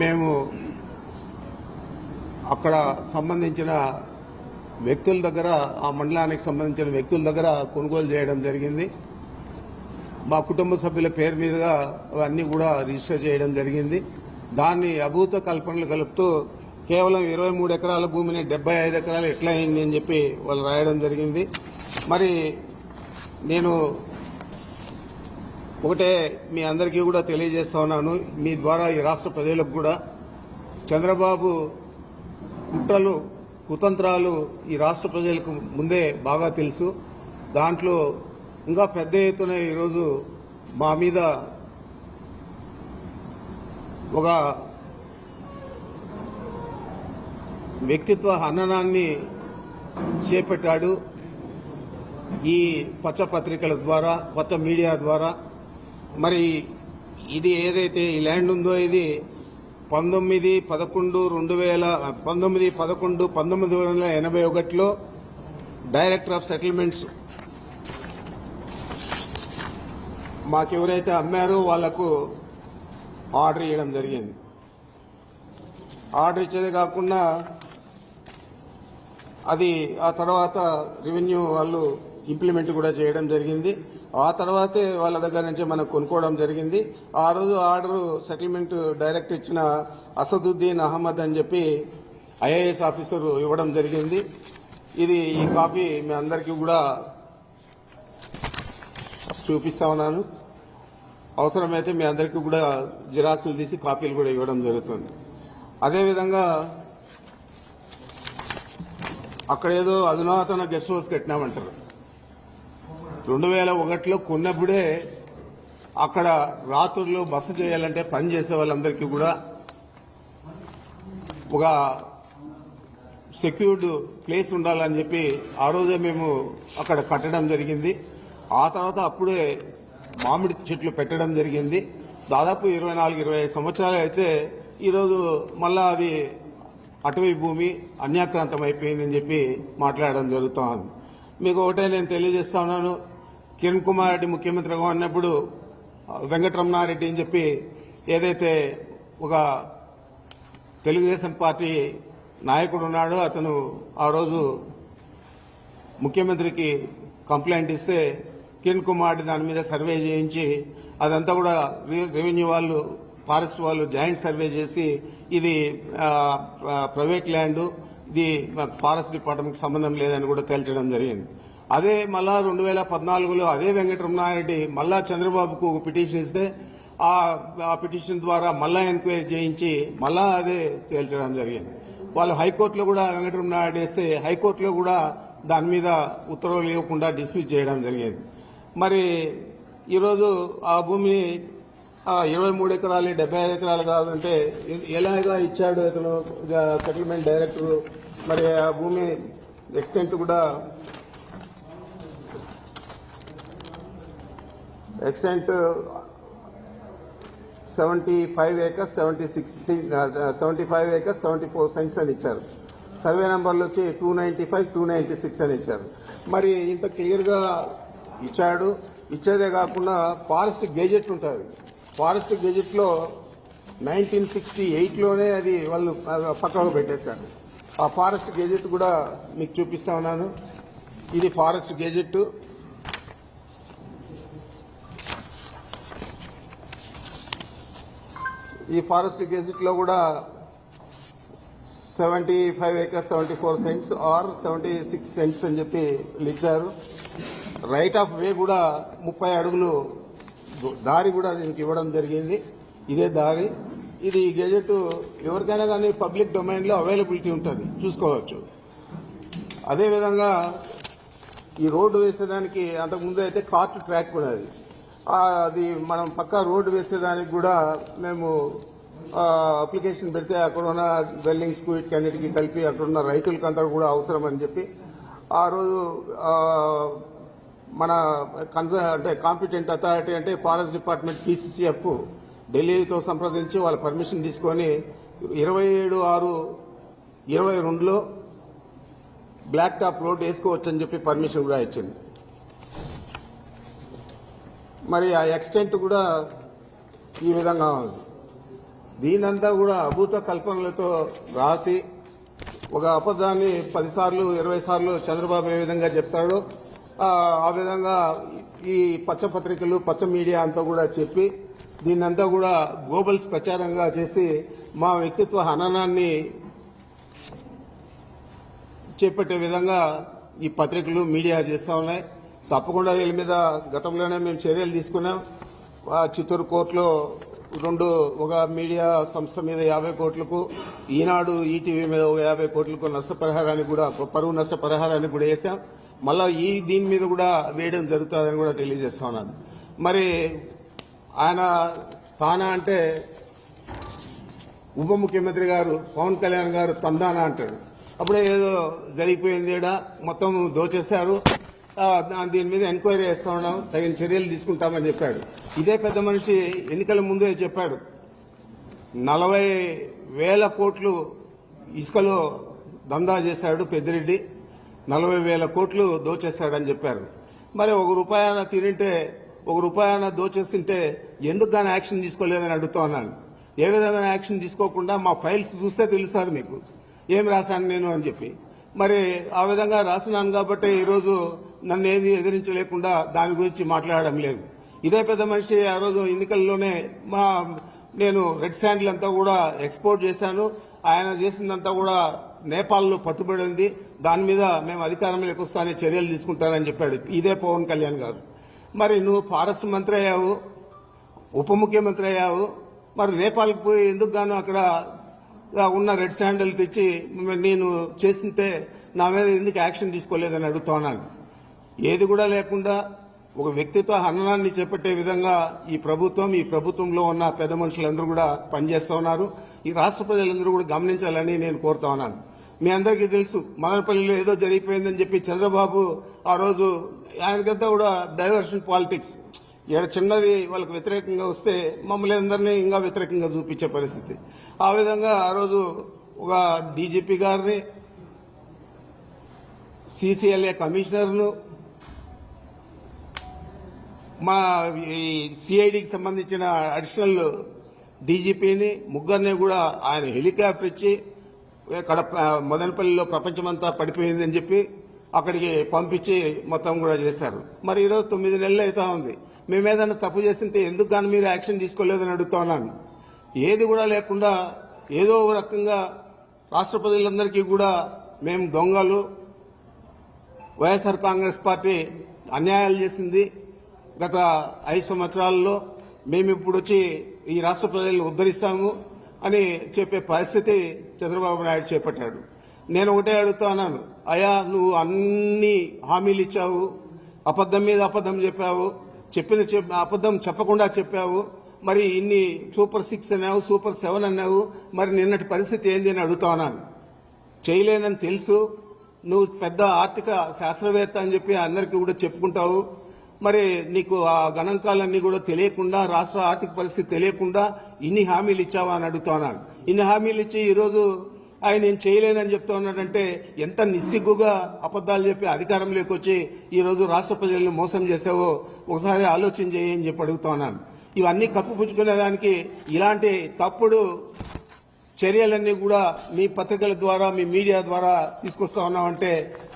మేము అక్కడ సంబంధించిన వ్యక్తుల దగ్గర, ఆ మండలానికి సంబంధించిన వ్యక్తుల దగ్గర కొనుగోలు చేయడం జరిగింది. మా కుటుంబ సభ్యుల పేరు మీదుగా అవన్నీ కూడా రిజిస్టర్ చేయడం జరిగింది. దాన్ని అభూత కల్పనలు కలుపుతూ కేవలం 23 ఎకరాల భూమిని 75 ఎకరాలు ఎట్లా అయింది అని చెప్పి వాళ్ళు రాయడం జరిగింది. మరి నేను ఒకటే మీ అందరికీ కూడా తెలియజేస్తా ఉన్నాను, మీ ద్వారా ఈ రాష్ట్ర ప్రజలకు కూడా చంద్రబాబు కుట్రలు కుతంత్రాలు ఈ రాష్ట్ర ప్రజలకు ముందే బాగా తెలుసు. దాంట్లో ఇంకా పెద్ద ఎత్తున ఈరోజు మా మీద ఒక వ్యక్తిత్వ హననాన్ని చేపట్టాడు. ఈ పచ్చ పత్రికల ద్వారా, పచ్చ మీడియా ద్వారా. మరి ఇది ఏదైతే ఈ ల్యాండ్ ఉందో ఇది 19/11/1981లో డైరెక్టర్ ఆఫ్ సెటిల్మెంట్స్ మాకెవరైతే అమ్మారో వాళ్లకు ఆర్డర్ ఇవ్వడం జరిగింది. ఆర్డర్ ఇచ్చేదే కాకుండా అది ఆ తర్వాత రెవెన్యూ వాళ్ళు ఇంప్లిమెంట్ కూడా చేయడం జరిగింది. ఆ తర్వాతే వాళ్ళ దగ్గర నుంచి మనం కొనుక్కోవడం జరిగింది. ఆ రోజు ఆర్డర్ సెటిల్మెంట్ డైరెక్ట్ ఇచ్చిన అసదుద్దీన్ అహ్మద్ అని చెప్పి ఐఏఎస్ ఆఫీసర్ ఇవ్వడం జరిగింది. ఈ కాపీ మీ అందరికీ కూడా చూపిస్తా ఉన్నాను. అవసరమైతే మీ అందరికీ కూడా జిరాక్సులు తీసి కాపీలు కూడా ఇవ్వడం జరుగుతుంది. అదేవిధంగా అక్కడేదో అధునాతన గెస్ట్ హౌస్ కట్టినామంటారు. 2001లో కొన్నప్పుడే అక్కడ రాత్రుల్లో బస చేయాలంటే పని చేసే వాళ్ళందరికీ కూడా ఒక సెక్యూర్డ్ ప్లేస్ ఉండాలని చెప్పి ఆ రోజే మేము అక్కడ కట్టడం జరిగింది. ఆ తర్వాత అప్పుడే మామిడి చెట్లు పెట్టడం జరిగింది. దాదాపు 24-25 సంవత్సరాలు అయితే ఈరోజు మళ్ళా అది అటవీ భూమి అన్యాక్రాంతం అయిపోయిందని చెప్పి మాట్లాడడం జరుగుతోంది. మీకు ఒకటే నేను తెలియజేస్తా ఉన్నాను, కిరణ్ కుమార్ రెడ్డి ముఖ్యమంత్రిగా ఉన్నప్పుడు వెంకటరమణారెడ్డి అని చెప్పి ఏదైతే ఒక తెలుగుదేశం పార్టీ నాయకుడు ఉన్నాడో అతను ఆ రోజు ముఖ్యమంత్రికి కంప్లైంట్ ఇస్తే కిరణ్ కుమార్ రెడ్డి దాని మీద సర్వే చేయించి అదంతా కూడా రెవెన్యూ వాళ్ళు, ఫారెస్ట్ వాళ్ళు జాయింట్ సర్వే చేసి ఇది ప్రైవేట్ ల్యాండ్, ఇది ఫారెస్ట్ డిపార్ట్మెంట్కి సంబంధం లేదని కూడా తేల్చడం జరిగింది. అదే మళ్ళా 2014లో అదే వెంకటరమణారెడ్డి మళ్ళా చంద్రబాబుకు పిటిషన్ ఇస్తే ఆ పిటిషన్ ద్వారా మళ్ళా ఎంక్వైరీ చేయించి మళ్ళా అదే తేల్చడం జరిగింది. వాళ్ళు హైకోర్టులో కూడా వెంకటరమణారెడ్డి వేస్తే హైకోర్టులో కూడా దాని మీద ఉత్తర్వులు ఇవ్వకుండా డిస్మిస్ చేయడం జరిగింది. మరి ఈరోజు ఆ భూమిని 23 ఎకరాలు 75 ఎకరాలు కావాలంటే ఎలాగా ఇచ్చాడు ఇతను సెటిల్మెంట్ డైరెక్టర్. మరి ఆ భూమి ఎక్స్టెంట్ 75 acres 74 cents అని ఇచ్చారు. సర్వే నంబర్లు వచ్చి 295, 296 అని ఇచ్చారు. మరి ఇంత క్లియర్ గా ఇచ్చాడు. ఇచ్చేదే కాకుండా ఫారెస్ట్ గెజెట్ ఉంటుంది. ఫారెస్ట్ గెజెట్ లో 1968లోనే అది వాళ్ళు పక్కకు పెట్టేశారు. ఆ ఫారెస్ట్ గెజెట్ కూడా మీకు చూపిస్తా ఉన్నాను. ఇది ఫారెస్ట్ గెజెట్. ఈ ఫారెస్ట్ గెజెట్ లో కూడా 75 acres 74 cents ఆర్ 76 cents అని చెప్పి ఇచ్చారు. రైట్ ఆఫ్ వే కూడా 30 అడుగులు దారి కూడా దీనికి ఇవ్వడం జరిగింది. ఇదే దారి. ఇది గెజెట్ ఎవరికైనా కానీ పబ్లిక్ డొమైన్ లో అవైలబిలిటీ ఉంటుంది, చూసుకోవచ్చు. అదేవిధంగా ఈ రోడ్డు వేసేదానికి అంతకుముందు అయితే కార్ట్ ట్రాక్ ఉన్నది. అది మనం పక్కా రోడ్డు వేసేదానికి కూడా మేము అప్లికేషన్ పెడితే అక్కడ ఉన్న బిల్డింగ్స్ కు వీటికన్నిటికీ కలిపి అక్కడ ఉన్న రైతులకంతా కూడా అవసరం అని చెప్పి ఆ రోజు మన అంటే కాంపిటెంట్ అథారిటీ అంటే ఫారెస్ట్ డిపార్ట్మెంట్ PCCF ఢిల్లీతో సంప్రదించి వాళ్ళ పర్మిషన్ తీసుకొని 27/6/22లో బ్లాక్ టాప్ రోడ్ వేసుకోవచ్చని చెప్పి పర్మిషన్ కూడా ఇచ్చింది. మరి ఆ ఎక్స్టెంట్ కూడా ఈ విధంగా ఉంది. దీనంతా కూడా అభూత కల్పనలతో రాసి ఒక అబద్ధాన్ని 10 సార్లు 20 సార్లు చంద్రబాబు ఏ విధంగా చెప్తాడో ఆ విధంగా ఈ పచ్చ పత్రికలు పచ్చ మీడియా అంతా కూడా చెప్పి దీన్నంతా కూడా గోబల్స్ ప్రచారంగా చేసి మా వ్యక్తిత్వ హననాన్ని చేపట్టే విధంగా ఈ పత్రికలు మీడియా చేస్తా ఉన్నాయి. తప్పకుండా వీళ్ళ మీద గతంలోనే మేము చర్యలు తీసుకున్నాం. చిత్తూరు కోర్టులో ఒక మీడియా సంస్థ మీద 50 కోట్లకు, ఈనాడు ఈటీవీ మీద 50 కోట్లకు నష్టపరిహారానికి కూడా పరువు నష్టపరిహారానికి కూడా వేశాం. మళ్ళా దీని మీద కూడా వేయడం జరుగుతుందని కూడా తెలియజేస్తా ఉన్నాను. మరి ఆయన తానా అంటే ఉప ముఖ్యమంత్రి గారు పవన్ కళ్యాణ్ గారు తందానా అంటాడు. అప్పుడే ఏదో జరిగిపోయింది, మొత్తం దోచేశారు, దీని మీద ఎంక్వైరీ చేస్తా ఉన్నాం, తగిన చర్యలు తీసుకుంటామని చెప్పాడు. ఇదే పెద్ద మనిషి ఎన్నికల ముందే చెప్పాడు 40,000 కోట్లు ఇసుకలో దందా చేశాడు పెద్దిరెడ్డి, 40,000 కోట్లు దోచేశాడని చెప్పారు. మరి ₹1 తినింటే ₹1 దోచేస్తుంటే ఎందుకు కానీ యాక్షన్ తీసుకోలేదని అడుగుతా ఉన్నాను. ఏ విధమైన యాక్షన్ తీసుకోకుండా మా ఫైల్స్ చూస్తే తెలుస్తారు మీకు ఏం రాశాను నేను అని చెప్పి. మరి ఆ విధంగా రాసినాను కాబట్టి ఈరోజు నన్ను ఏది ఎదిరించలేకుండా దాని గురించి మాట్లాడడం లేదు. ఇదే పెద్ద మనిషి ఆ రోజు ఎన్నికల్లోనే నేను రెడ్ శాండిల్ అంతా కూడా ఎక్స్పోర్ట్ చేశాను, ఆయన చేసిందంతా కూడా నేపాల్లో పట్టుబడింది, దాని మీద మేము అధికారంలోకి వస్తానే చర్యలు తీసుకుంటానని చెప్పాడు ఇదే పవన్ కళ్యాణ్ గారు. మరి నువ్వు ఫారెస్ట్ మంత్రి అయ్యావు, ఉప ముఖ్యమంత్రి అయ్యావు, మరి నేపాల్కి పోయి ఎందుకు గాను అక్కడ ఉన్న రెడ్ శాండిల్ తెచ్చి నేను చేస్తుంటే నా మీద ఎందుకు యాక్షన్ తీసుకోలేదని అడుగుతున్నాను. ఏది కూడా లేకుండా ఒక వ్యక్తిత్వ హననాన్ని చేపట్టే విధంగా ఈ ప్రభుత్వంలో ఉన్న పెద్ద మనుషులందరూ కూడా పనిచేస్తా ఉన్నారు. ఈ రాష్ట్ర ప్రజలందరూ కూడా గమనించాలని నేను కోరుతా ఉన్నాను. మీ అందరికీ తెలుసు మదనపల్లిలో ఏదో జరిగిపోయిందని చెప్పి చంద్రబాబు ఆ రోజు ఆయనకంతా కూడా డైవర్షన్ పాలిటిక్స్, చిన్నది వాళ్ళకు వ్యతిరేకంగా వస్తే మమ్మల్ని అందరినీ ఇంకా వ్యతిరేకంగా చూపించే పరిస్థితి. ఆ విధంగా ఆ రోజు ఒక డీజీపీ గారిని, సీసీఎల్ఏ కమిషనర్ను, మా సిఐడికి సంబంధించిన అడిషనల్ డీజీపీని ముగ్గురిని కూడా ఆయన హెలికాప్టర్ ఇచ్చి మదనపల్లిలో ప్రపంచమంతా పడిపోయిందని చెప్పి అక్కడికి పంపించి మొత్తం కూడా చేశారు. మరి ఈరోజు 9 నెలలు అవుతా ఉంది. మేమేదైనా తప్పు చేస్తుంటే ఎందుకు కానీ మీరు యాక్షన్ తీసుకోలేదని అడుగుతా ఉన్నాను. ఏది కూడా లేకుండా ఏదో ఒక రకంగా రాష్ట్ర ప్రజలందరికీ కూడా మేము దొంగలు, వైఎస్ఆర్ కాంగ్రెస్ పార్టీ అన్యాయాలు చేసింది గత 5 సంవత్సరాల్లో, మేము ఇప్పుడు వచ్చి ఈ రాష్ట్ర ప్రజలను ఉద్ధరిస్తాము అని చెప్పే పరిస్థితి చంద్రబాబు నాయుడు చేపట్టాడు. నేను ఒకటే అడుగుతా ఉన్నాను, అయ్యా నువ్వు అన్ని హామీలు ఇచ్చావు, అబద్దం మీద అబద్దం చెప్పావు, అబద్దం చెప్పకుండా చెప్పావు, మరి ఇన్ని సూపర్ 6 అన్నావు, సూపర్ 7 అన్నావు, మరి నిన్నటి పరిస్థితి ఏంది అని అడుగుతా ఉన్నాను. చేయలేనని తెలుసు, నువ్వు పెద్ద ఆర్థిక శాస్త్రవేత్త అని చెప్పి అందరికీ కూడా చెప్పుకుంటావు, మరి నీకు ఆ గణాంకాలన్నీ కూడా తెలియకుండా, రాష్ట్ర ఆర్థిక పరిస్థితి తెలియకుండా ఇన్ని హామీలు ఇచ్చావా అని అడుగుతా ఉన్నాను. ఇన్ని హామీలు ఇచ్చి ఈరోజు ఆయన నేను చేయలేనని చెప్తా ఉన్నాడంటే ఎంత నిస్సిగ్గుగా అబద్దాలు చెప్పి అధికారంలోకి వచ్చి ఈరోజు రాష్ట్ర ప్రజలను మోసం చేసావో ఒకసారి ఆలోచన చేయని చెప్పి అడుగుతా ఉన్నాను. ఇవన్నీ కప్పుపుచ్చుకునేదానికి ఇలాంటి తప్పుడు చర్యలన్నీ కూడా మీ పత్రికల ద్వారా, మీ మీడియా ద్వారా తీసుకొస్తా ఉన్నామంటే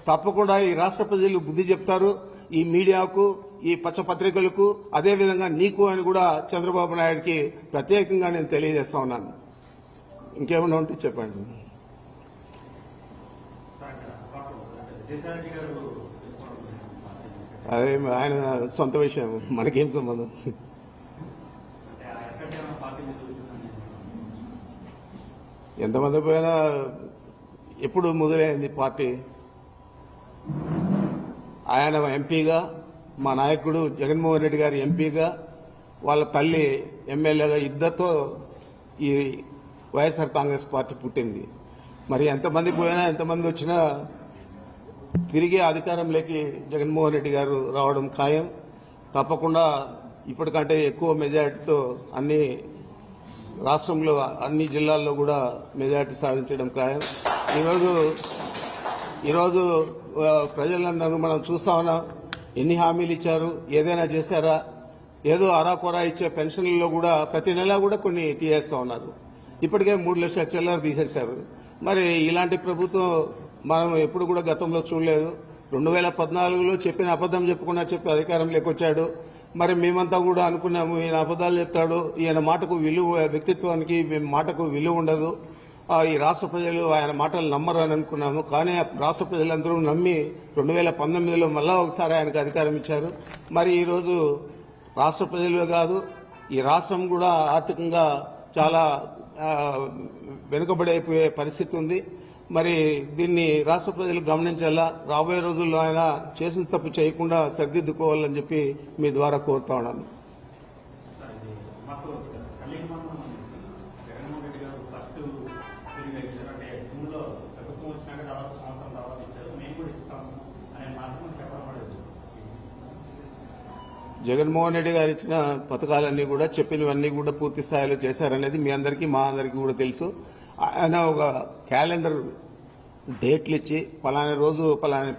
తప్పకుండా ఈ రాష్ట్ర ప్రజలు బుద్ధి చెప్తారు. ఈ మీడియాకు, ఈ పచ్చ పత్రికలకు, అదేవిధంగా నీకు అని కూడా చంద్రబాబు నాయుడికి ప్రత్యేకంగా నేను తెలియజేస్తా ఉన్నాను. ఇంకేమన్నా ఉంటే చెప్పండి. అదే ఆయన సొంత విషయం, మనకేం సంబంధం. ఎంతమంది పోయినా ఎప్పుడు మొదలైంది పార్టీ. ఆయన ఎంపీగా, మా నాయకుడు జగన్మోహన్ రెడ్డి గారి ఎంపీగా, వాళ్ళ తల్లి ఎమ్మెల్యేగా, ఇద్దరితో ఈ వైఎస్ఆర్ కాంగ్రెస్ పార్టీ పుట్టింది. మరి ఎంతమంది పోయినా ఎంతమంది వచ్చినా తిరిగి అధికారంలోకి జగన్మోహన్ రెడ్డి గారు రావడం ఖాయం. తప్పకుండా ఇప్పటికంటే ఎక్కువ మెజారిటీతో అన్ని రాష్ట్రంలో అన్ని జిల్లాల్లో కూడా మెజారిటీ సాధించడం ఖాయం. ఈరోజు ప్రజలందరూ మనం చూస్తా ఉన్నాం, ఎన్ని హామీలు ఇచ్చారు, ఏదైనా చేశారా? ఏదో అరాకొరా ఇచ్చే పెన్షన్లలో కూడా ప్రతి నెల కూడా కొన్ని తీయేస్తా ఉన్నారు. ఇప్పటికే 3 లక్షల చిల్లర తీసేశారు. మరి ఇలాంటి ప్రభుత్వం మనం ఎప్పుడు కూడా గతంలో చూడలేదు. 2014లో చెప్పిన అబద్ధం చెప్పకుండా చెప్పి అధికారంలోకి వచ్చాడు. మరి మేమంతా కూడా అనుకున్నాము ఈయన అబద్దాలు చెప్తాడు, ఈయన మాటకు విలువ, వ్యక్తిత్వానికి మాటకు విలువ ఉండదు, ఈ రాష్ట్ర ప్రజలు ఆయన మాటలు నమ్మరు అని అనుకున్నాము. కానీ రాష్ట్ర ప్రజలందరూ నమ్మి 2019లో మళ్ళా ఒకసారి ఆయనకు అధికారం ఇచ్చారు. మరి ఈరోజు రాష్ట్ర ప్రజలే కాదు, ఈ రాష్ట్రం కూడా ఆర్థికంగా చాలా వెనుకబడైపోయే పరిస్థితి ఉంది. మరి దీన్ని రాష్ట్ర ప్రజలు గమనించాలా. రాబోయే రోజుల్లో ఆయన చేసిన తప్పు చేయకుండా సరిదిద్దుకోవాలని చెప్పి మీ ద్వారా కోరుతా ఉన్నాను. జగన్మోహన్ రెడ్డి గారు ఇచ్చిన పథకాలన్నీ కూడా చెప్పినవన్నీ కూడా పూర్తి స్థాయిలో చేశారనేది మీ అందరికీ మా అందరికీ కూడా తెలుసు. ఆయన ఒక క్యాలెండర్ డేట్లు ఇచ్చి పలానా రోజు పలానా